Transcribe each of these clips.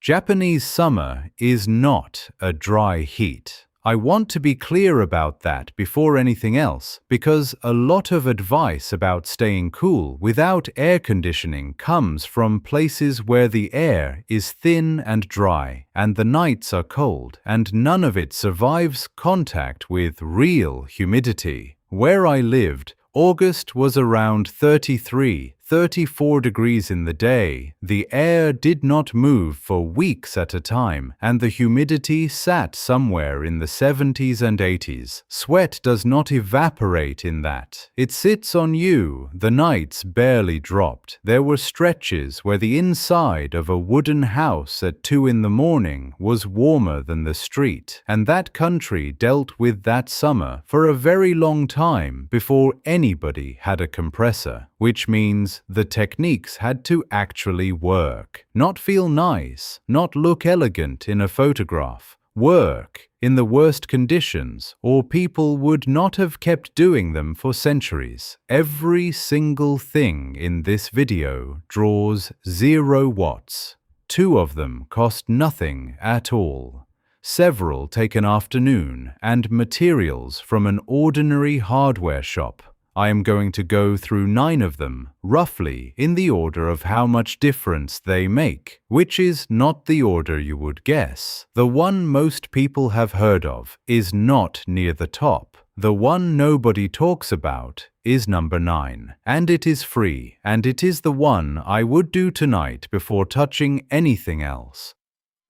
Japanese summer is not a dry heat. I want to be clear about that before anything else, because a lot of advice about staying cool without air conditioning comes from places where the air is thin and dry, and the nights are cold, and none of it survives contact with real humidity. Where I lived, August was around 34 degrees in the day. The air did not move for weeks at a time, and the humidity sat somewhere in the 70s and 80s. Sweat does not evaporate in that. It sits on you. The nights barely dropped. There were stretches where the inside of a wooden house at 2 in the morning was warmer than the street, and that country dealt with that summer for a very long time before anybody had a compressor, which means the techniques had to actually work. Not feel nice, not look elegant in a photograph. Work in the worst conditions, or people would not have kept doing them for centuries. Every single thing in this video draws 0 watts. 2 of them cost nothing at all. Several take an afternoon and materials from an ordinary hardware shop. I am going to go through 9 of them, roughly in the order of how much difference they make, which is not the order you would guess. The one most people have heard of is not near the top. The one nobody talks about is number 9, and it is free, and it is the one I would do tonight before touching anything else.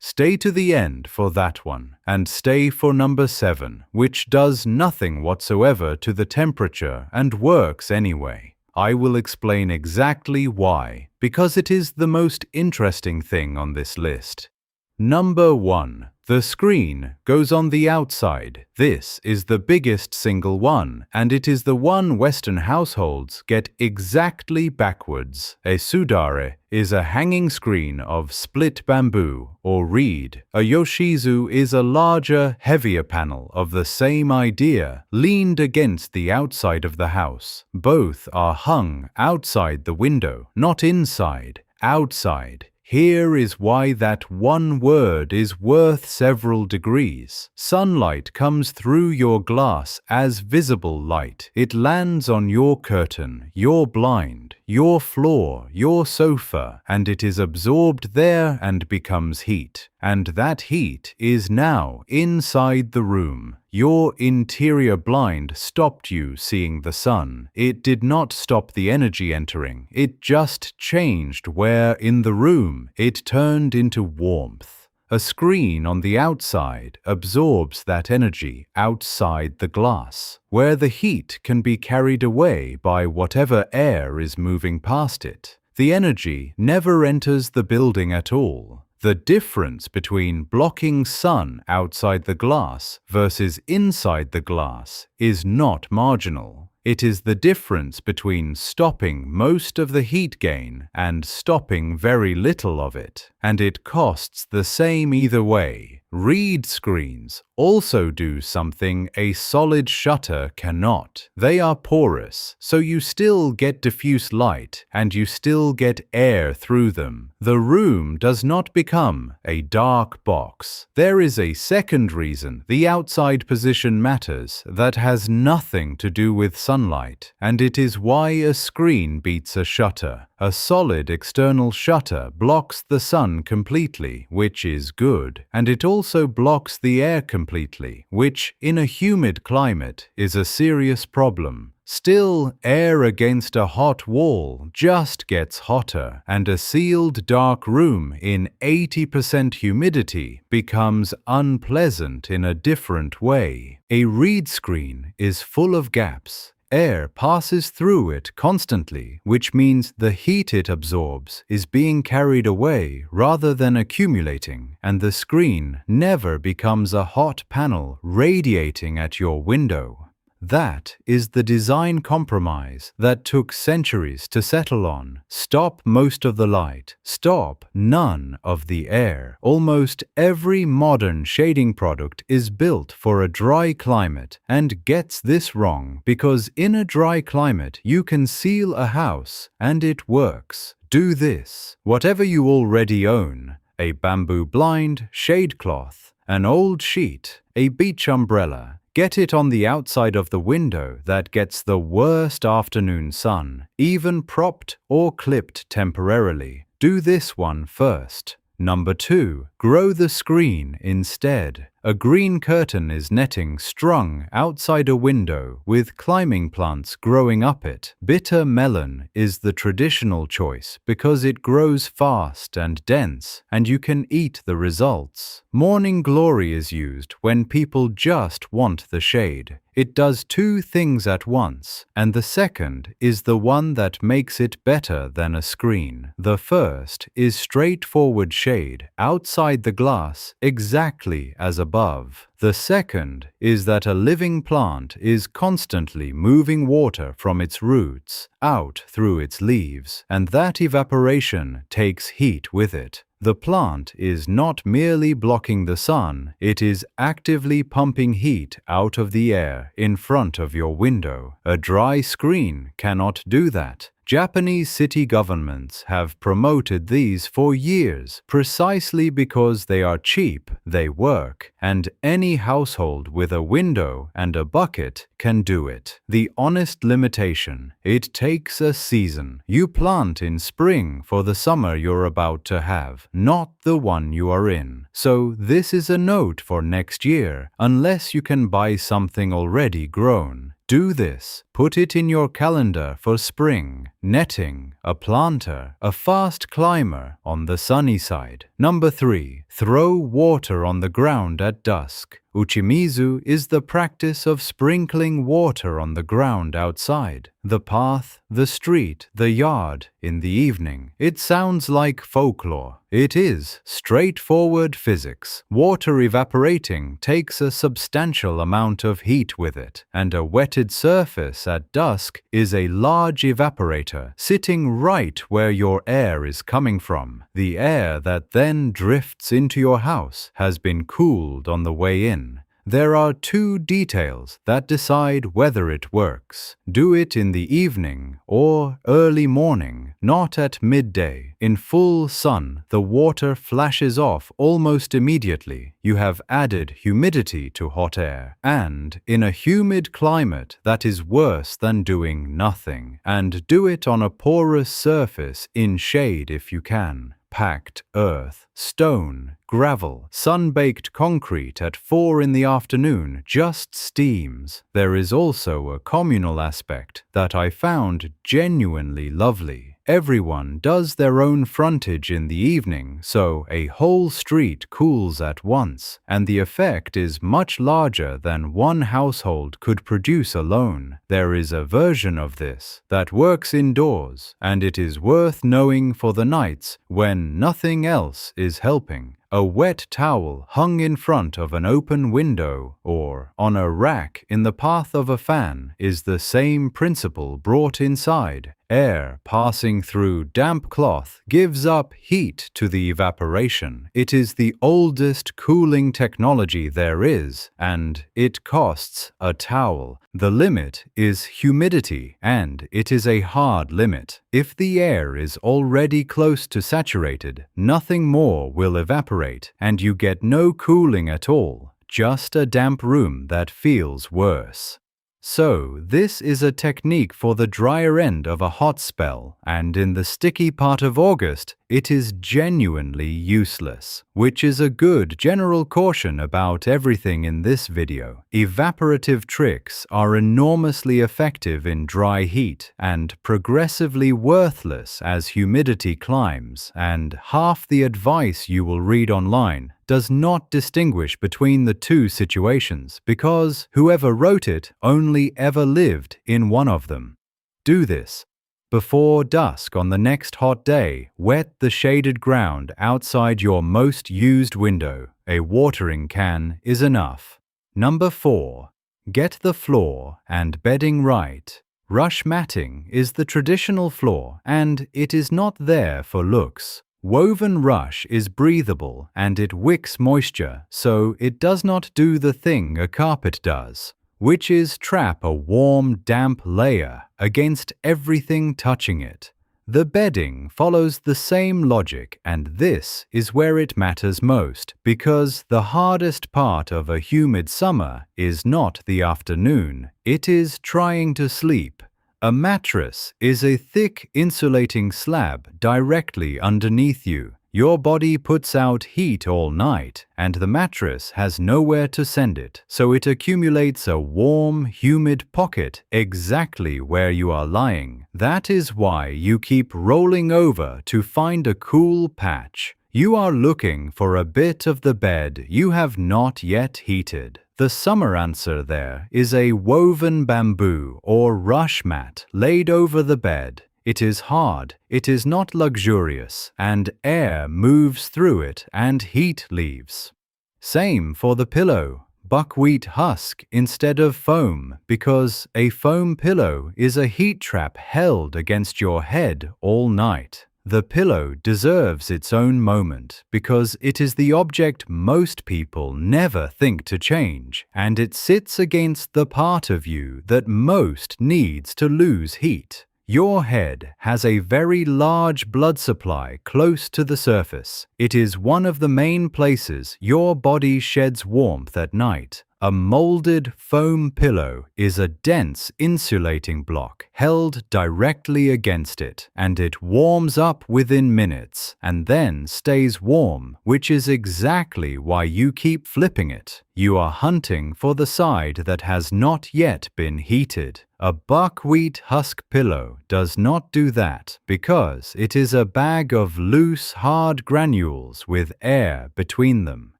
Stay to the end for that one, and stay for number 7, which does nothing whatsoever to the temperature and works anyway. I will explain exactly why, because it is the most interesting thing on this list. Number 1. The screen goes on the outside. This is the biggest single one, and it is the one Western households get exactly backwards. A Sudare is a hanging screen of split bamboo or reed. A Uchimizu is a larger, heavier panel of the same idea, leaned against the outside of the house. Both are hung outside the window, not inside, outside. Here is why that one word is worth several degrees. Sunlight comes through your glass as visible light. It lands on your curtain, your blind, your floor, your sofa, and it is absorbed there and becomes heat. And that heat is now inside the room. Your interior blind stopped you seeing the sun. It did not stop the energy entering. It just changed where in the room it turned into warmth. A screen on the outside absorbs that energy outside the glass, where the heat can be carried away by whatever air is moving past it. The energy never enters the building at all. The difference between blocking sun outside the glass versus inside the glass is not marginal. It is the difference between stopping most of the heat gain and stopping very little of it, and it costs the same either way. Reed screens also do something a solid shutter cannot. They are porous, so you still get diffuse light and you still get air through them. The room does not become a dark box. There is a second reason the outside position matters that has nothing to do with sunlight, and it is why a screen beats a shutter. A solid external shutter blocks the sun completely, which is good, and it also blocks the air completely, which, in a humid climate, is a serious problem. Still, air against a hot wall just gets hotter, and a sealed dark room in 80% humidity becomes unpleasant in a different way. A reed screen is full of gaps. Air passes through it constantly, which means the heat it absorbs is being carried away rather than accumulating, and the screen never becomes a hot panel radiating at your window. That is the design compromise that took centuries to settle on. Stop most of the light, stop none of the air. Almost every modern shading product is built for a dry climate and gets this wrong because in a dry climate you can seal a house and it works. Do this. Whatever you already own, a bamboo blind, shade cloth, an old sheet, a beach umbrella. Get it on the outside of the window that gets the worst afternoon sun, even propped or clipped temporarily. Do this one first. Number 2. Grow the screen instead. A green curtain is netting strung outside a window with climbing plants growing up it. Bitter melon is the traditional choice because it grows fast and dense, and you can eat the results. Morning glory is used when people just want the shade. It does 2 things at once, and the second is the one that makes it better than a screen. The first is straightforward shade outside the glass, exactly as above. The second is that a living plant is constantly moving water from its roots out through its leaves, and that evaporation takes heat with it. The plant is not merely blocking the sun, it is actively pumping heat out of the air in front of your window. A dry screen cannot do that. Japanese city governments have promoted these for years precisely because they are cheap, they work, and any household with a window and a bucket can do it. The honest limitation: it takes a season. You plant in spring for the summer you're about to have, not the one you are in. So this is a note for next year, unless you can buy something already grown. Do this. Put it in your calendar for spring. Netting, a planter, a fast climber on the sunny side. Number 3. Throw water on the ground at dusk. Uchimizu is the practice of sprinkling water on the ground outside, the path, the street, the yard, in the evening. It sounds like folklore. It is straightforward physics. Water evaporating takes a substantial amount of heat with it, and a wetted surface at dusk is a large evaporator sitting right where your air is coming from. The air that then drifts into your house has been cooled on the way in. There are 2 details that decide whether it works. Do it in the evening or early morning, not at midday. In full sun, the water flashes off almost immediately. You have added humidity to hot air. And in a humid climate, that is worse than doing nothing. And do it on a porous surface in shade if you can. Packed earth, stone, gravel, sun-baked concrete at 4 in the afternoon just steams. There is also a communal aspect that I found genuinely lovely. Everyone does their own frontage in the evening, so a whole street cools at once, and the effect is much larger than one household could produce alone. There is a version of this that works indoors, and it is worth knowing for the nights when nothing else is helping. A wet towel hung in front of an open window or on a rack in the path of a fan is the same principle brought inside. Air passing through damp cloth gives up heat to the evaporation. It is the oldest cooling technology there is, and it costs a towel. The limit is humidity, and it is a hard limit. If the air is already close to saturated, nothing more will evaporate, and you get no cooling at all, just a damp room that feels worse. So, this is a technique for the drier end of a hot spell, and in the sticky part of August, it is genuinely useless, which is a good general caution about everything in this video. Evaporative tricks are enormously effective in dry heat and progressively worthless as humidity climbs, and half the advice you will read online does not distinguish between the 2 situations because whoever wrote it only ever lived in one of them. Do this. Before dusk on the next hot day, wet the shaded ground outside your most used window. A watering can is enough. Number 4. Get the floor and bedding right. Rush matting is the traditional floor, and it is not there for looks. Woven rush is breathable and it wicks moisture, so it does not do the thing a carpet does, which is trap a warm, damp layer against everything touching it. The bedding follows the same logic, and this is where it matters most, because the hardest part of a humid summer is not the afternoon, it is trying to sleep. A mattress is a thick insulating slab directly underneath you. Your body puts out heat all night, and the mattress has nowhere to send it, so it accumulates a warm, humid pocket exactly where you are lying. That is why you keep rolling over to find a cool patch. You are looking for a bit of the bed you have not yet heated. The summer answer there is a woven bamboo or rush mat laid over the bed. It is hard, it is not luxurious, and air moves through it and heat leaves. Same for the pillow. Buckwheat husk instead of foam, because a foam pillow is a heat trap held against your head all night. The pillow deserves its own moment because it is the object most people never think to change, and it sits against the part of you that most needs to lose heat. Your head has a very large blood supply close to the surface. It is one of the main places your body sheds warmth at night. A molded foam pillow is a dense insulating block held directly against it, and it warms up within minutes and then stays warm, which is exactly why you keep flipping it. You are hunting for the side that has not yet been heated. A buckwheat husk pillow does not do that because it is a bag of loose, hard granules with air between them.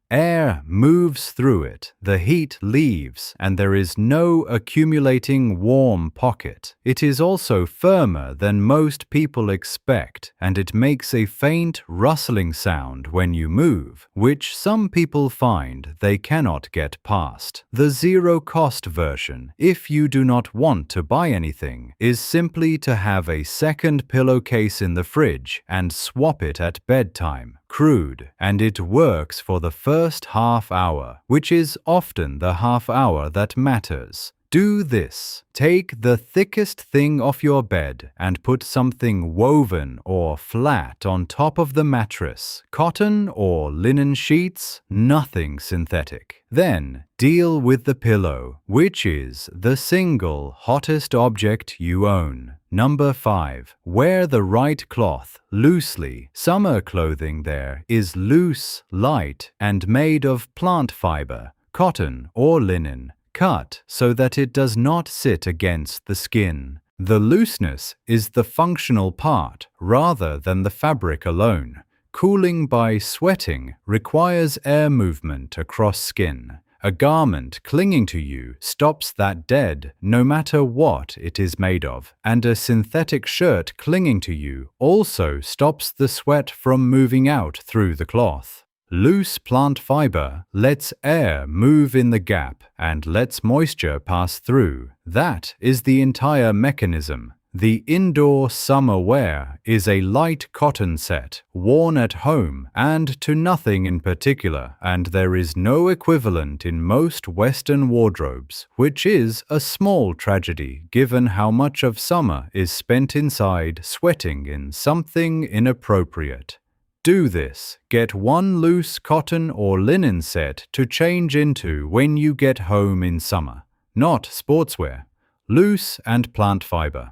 Air moves through it, the heat leaves, and there is no accumulating warm pocket. It is also firmer than most people expect, and it makes a faint rustling sound when you move, which some people find they cannot get past. The zero-cost version, if you do not want to buy anything, is simply to have a second pillowcase in the fridge and swap it at bedtime. Crude, and it works for the first half hour, which is often the half hour that matters. Do this. Take the thickest thing off your bed and put something woven or flat on top of the mattress. Cotton or linen sheets, nothing synthetic. Then deal with the pillow, which is the single hottest object you own. Number 5. Wear the right cloth loosely. Summer clothing there is loose, light, and made of plant fiber, cotton or linen, cut so that it does not sit against the skin. The looseness is the functional part rather than the fabric alone. Cooling by sweating requires air movement across skin. A garment clinging to you stops that dead, no matter what it is made of, and a synthetic shirt clinging to you also stops the sweat from moving out through the cloth. Loose plant fiber lets air move in the gap and lets moisture pass through. That is the entire mechanism. The indoor summer wear is a light cotton set, worn at home and to nothing in particular, and there is no equivalent in most Western wardrobes, which is a small tragedy given how much of summer is spent inside sweating in something inappropriate. Do this. Get one loose cotton or linen set to change into when you get home in summer. Not sportswear. Loose and plant fiber.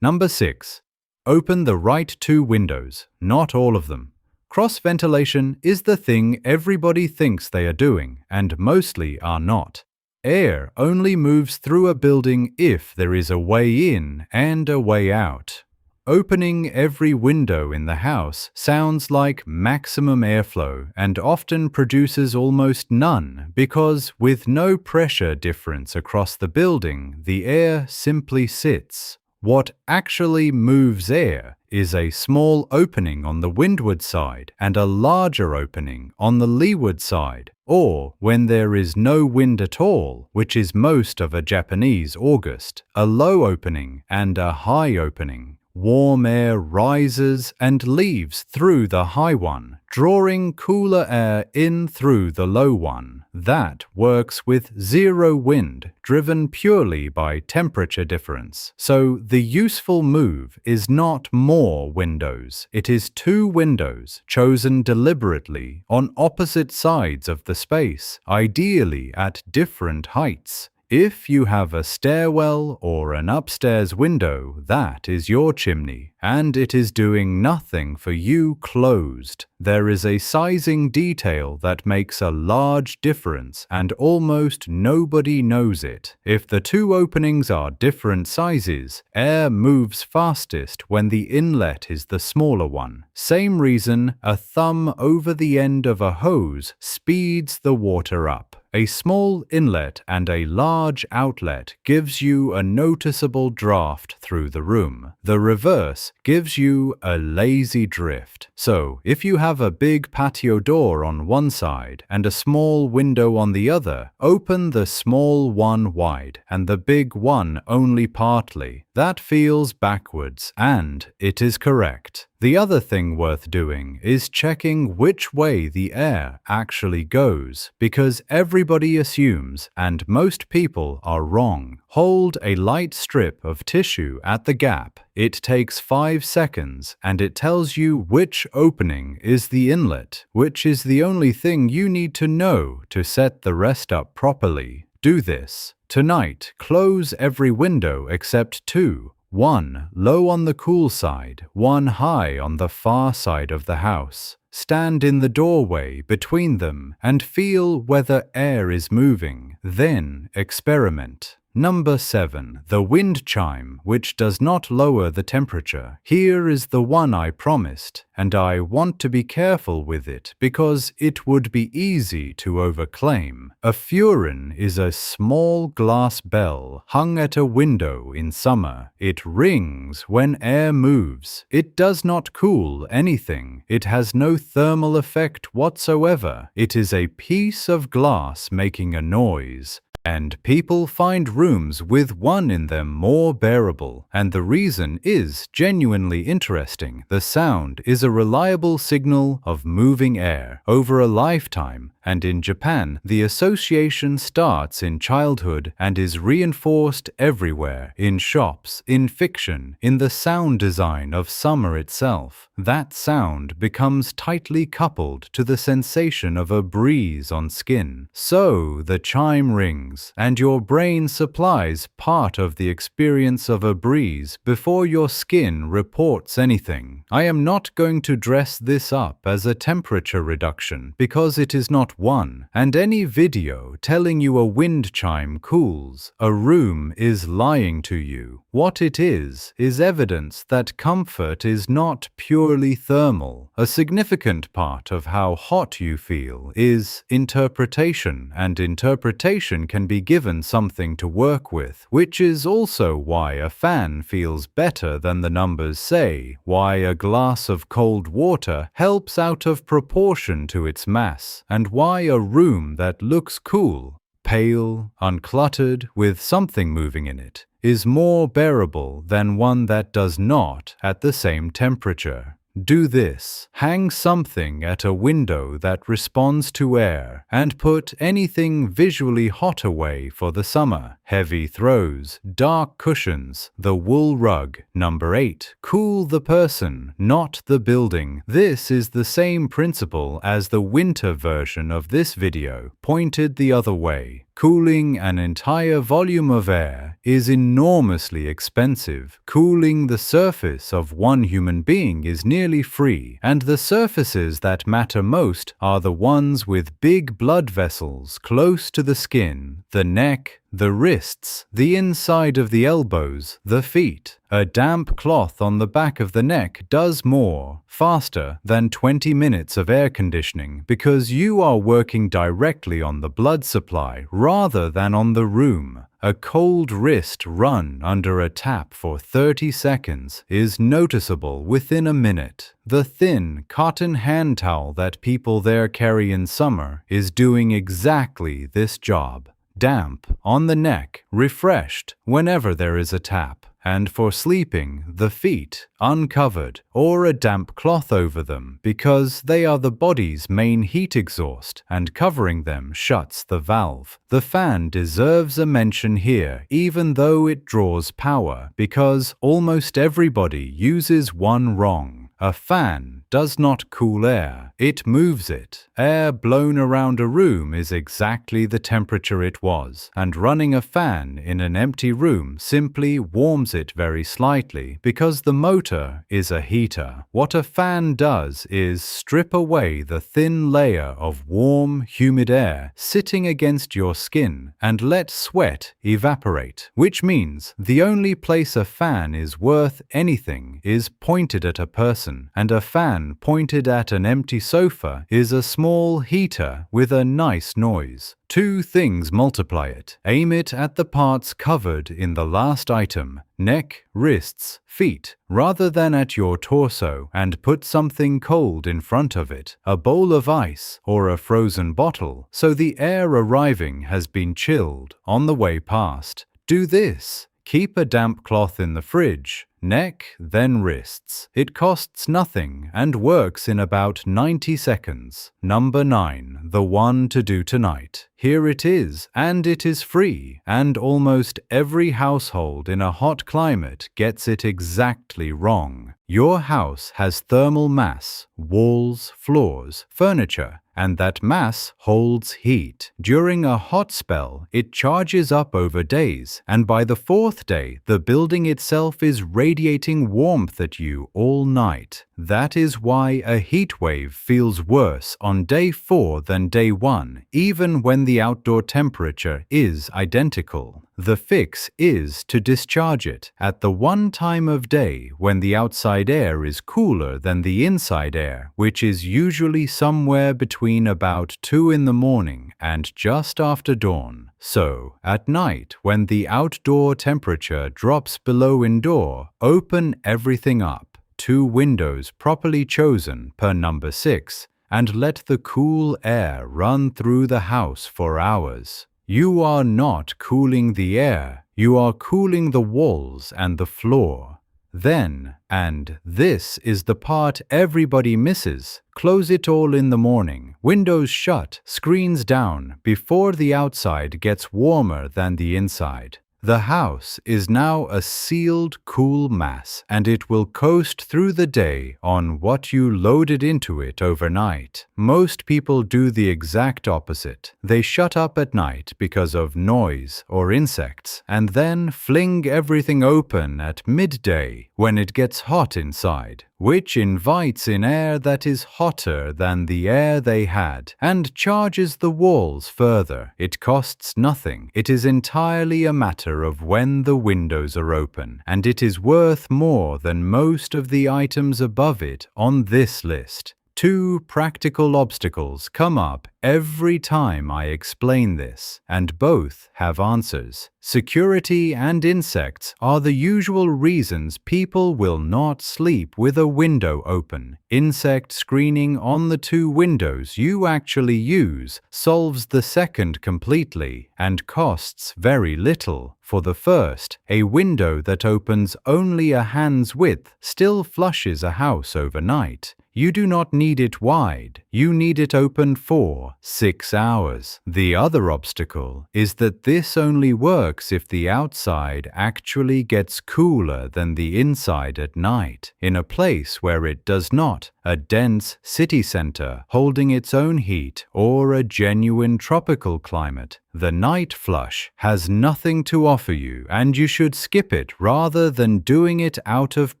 Number 6. Open the right 2 windows, not all of them. Cross ventilation is the thing everybody thinks they are doing, and mostly are not. Air only moves through a building if there is a way in and a way out. Opening every window in the house sounds like maximum airflow and often produces almost none because with no pressure difference across the building, the air simply sits. What actually moves air is a small opening on the windward side and a larger opening on the leeward side, or when there is no wind at all, which is most of a Japanese August, a low opening and a high opening. Warm air rises and leaves through the high one, drawing cooler air in through the low one. That works with zero wind, driven purely by temperature difference. So the useful move is not more windows. It is two windows chosen deliberately on opposite sides of the space, ideally at different heights. If you have a stairwell or an upstairs window, that is your chimney, and it is doing nothing for you closed. There is a sizing detail that makes a large difference, and almost nobody knows it. If the two openings are different sizes, air moves fastest when the inlet is the smaller one. Same reason a thumb over the end of a hose speeds the water up. A small inlet and a large outlet gives you a noticeable draft through the room. The reverse gives you a lazy drift. So, if you have a big patio door on one side and a small window on the other, open the small one wide and the big one only partly. That feels backwards, and it is correct. The other thing worth doing is checking which way the air actually goes, because everybody assumes, and most people are wrong. Hold a light strip of tissue at the gap. It takes 5 seconds, and it tells you which opening is the inlet, which is the only thing you need to know to set the rest up properly. Do this. Tonight, close every window except two. One low on the cool side, one high on the far side of the house. Stand in the doorway between them and feel whether air is moving. Then experiment. Number 7. The wind chime, which does not lower the temperature. Here is the one I promised, and I want to be careful with it because it would be easy to overclaim. A Furin is a small glass bell hung at a window in summer. It rings when air moves. It does not cool anything. It has no thermal effect whatsoever. It is a piece of glass making a noise. And people find rooms with one in them more bearable, and the reason is genuinely interesting. The sound is a reliable signal of moving air over a lifetime, and in Japan, the association starts in childhood and is reinforced everywhere, in shops, in fiction, in the sound design of summer itself. That sound becomes tightly coupled to the sensation of a breeze on skin. So the chime rings, and your brain supplies part of the experience of a breeze before your skin reports anything. I am not going to dress this up as a temperature reduction because it is not one, and any video telling you a wind chime cools a room is lying to you. What it is evidence that comfort is not purely thermal. A significant part of how hot you feel is interpretation, and interpretation can be given something to work with, which is also why a fan feels better than the numbers say, why a glass of cold water helps out of proportion to its mass, and why a room that looks cool, pale, uncluttered, with something moving in it, is more bearable than one that does not at the same temperature. Do this. Hang something at a window that responds to air and put anything visually hot away for the summer. Heavy throws, dark cushions, the wool rug. Number 8. Cool the person, not the building. This is the same principle as the winter version of this video, pointed the other way. Cooling an entire volume of air is enormously expensive. Cooling the surface of one human being is nearly free, and the surfaces that matter most are the ones with big blood vessels close to the skin, the neck, the wrists, the inside of the elbows, the feet. A damp cloth on the back of the neck does more, faster than 20 minutes of air conditioning because you are working directly on the blood supply rather than on the room. A cold wrist run under a tap for 30 seconds is noticeable within a minute. The thin cotton hand towel that people there carry in summer is doing exactly this job. Damp on the neck, refreshed whenever there is a tap, and for sleeping, the feet uncovered or a damp cloth over them because they are the body's main heat exhaust and covering them shuts the valve. The fan deserves a mention here even though it draws power because almost everybody uses one wrong. A fan does not cool air, it moves it. Air blown around a room is exactly the temperature it was, and running a fan in an empty room simply warms it very slightly because the motor is a heater. What a fan does is strip away the thin layer of warm, humid air sitting against your skin and let sweat evaporate, which means the only place a fan is worth anything is pointed at a person, and a fan pointed at an empty sofa is a small heater with a nice noise. Two things multiply it. Aim it at the parts covered in the last item, neck, wrists, feet, rather than at your torso, and put something cold in front of it, a bowl of ice or a frozen bottle, so the air arriving has been chilled on the way past. Do this. Keep a damp cloth in the fridge. Neck, then wrists. It costs nothing and works in about 90 seconds. Number 9. The one to do tonight. Here it is, and it is free, and almost every household in a hot climate gets it exactly wrong. Your house has thermal mass, walls, floors, furniture, and that mass holds heat. During a hot spell, it charges up over days, and by the fourth day, the building itself is radiating warmth at you all night. That is why a heat wave feels worse on day 4 than day 1, even when the outdoor temperature is identical. The fix is to discharge it at the one time of day when the outside air is cooler than the inside air, which is usually somewhere between about 2 in the morning and just after dawn. So, at night, when the outdoor temperature drops below indoor, open everything up, 2 windows properly chosen per number 6, and let the cool air run through the house for hours. You are not cooling the air, you are cooling the walls and the floor. Then, and this is the part everybody misses, close it all in the morning, windows shut, screens down, before the outside gets warmer than the inside. The house is now a sealed, cool mass, and it will coast through the day on what you loaded into it overnight. Most people do the exact opposite. They shut up at night because of noise or insects, and then fling everything open at midday when it gets hot inside, which invites in air that is hotter than the air they had and charges the walls further. It costs nothing. It is entirely a matter of when the windows are open, and it is worth more than most of the items above it on this list. 2 practical obstacles come up every time I explain this, and both have answers. Security and insects are the usual reasons people will not sleep with a window open. Insect screening on the 2 windows you actually use solves the second completely and costs very little. For the first, a window that opens only a hand's width still flushes a house overnight. You do not need it wide, you need it open for 6 hours. The other obstacle is that this only works if the outside actually gets cooler than the inside at night, in a place where it does not, a dense city center holding its own heat or a genuine tropical climate. The night flush has nothing to offer you, and you should skip it rather than doing it out of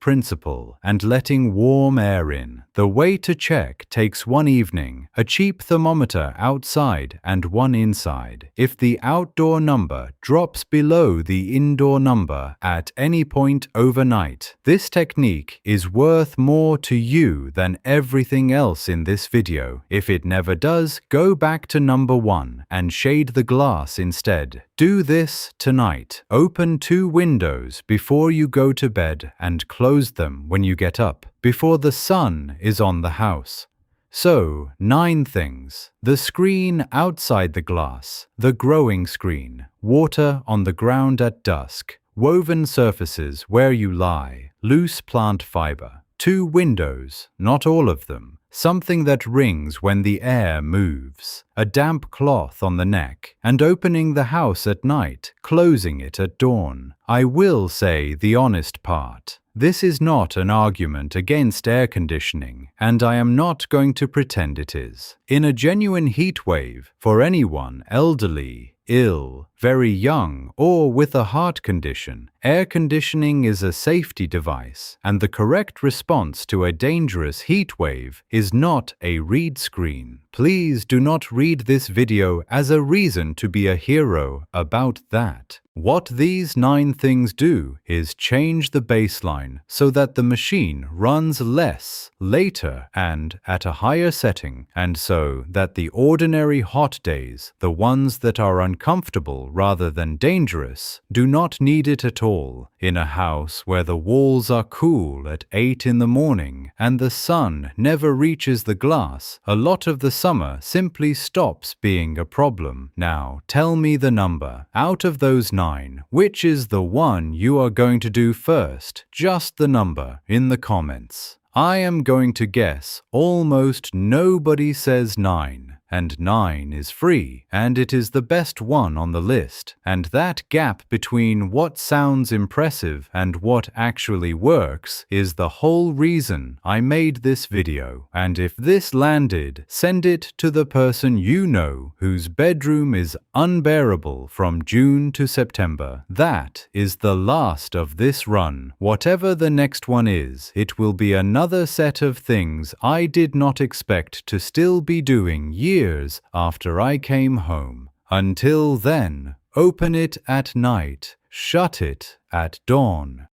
principle and letting warm air in. The way to check takes 1 evening, a cheap thermometer outside and 1 inside. If the outdoor number drops below the indoor number at any point overnight, this technique is worth more to you than everything else in this video. If it never does, go back to number 1 and shade the glass instead. Do this tonight. Open 2 windows before you go to bed and close them when you get up, before the sun is on the house. So, 9 things. The screen outside the glass, the growing screen, water on the ground at dusk, woven surfaces where you lie, loose plant fiber, 2 windows, not all of them, something that rings when the air moves, a damp cloth on the neck, and opening the house at night, closing it at dawn. I will say the honest part. This is not an argument against air conditioning, and I am not going to pretend it is. In a genuine heat wave, for anyone elderly, ill, very young, or with a heart condition, air conditioning is a safety device, and the correct response to a dangerous heat wave is not a read screen. Please do not read this video as a reason to be a hero about that. What these 9 things do is change the baseline so that the machine runs less, later, and at a higher setting, and so that the ordinary hot days, the ones that are uncomfortable rather than dangerous, do not need it at all. In a house where the walls are cool at 8 in the morning and the sun never reaches the glass, a lot of the summer simply stops being a problem. Now, tell me the number. Out of those 9, which is the one you are going to do first? Just the number in the comments. I am going to guess almost nobody says 9. And 9 is free, and it is the best one on the list. And that gap between what sounds impressive and what actually works is the whole reason I made this video. And if this landed, send it to the person you know whose bedroom is unbearable from June to September. That is the last of this run. Whatever the next one is, it will be another set of things I did not expect to still be doing years after I came home. Until then, open it at night, shut it at dawn.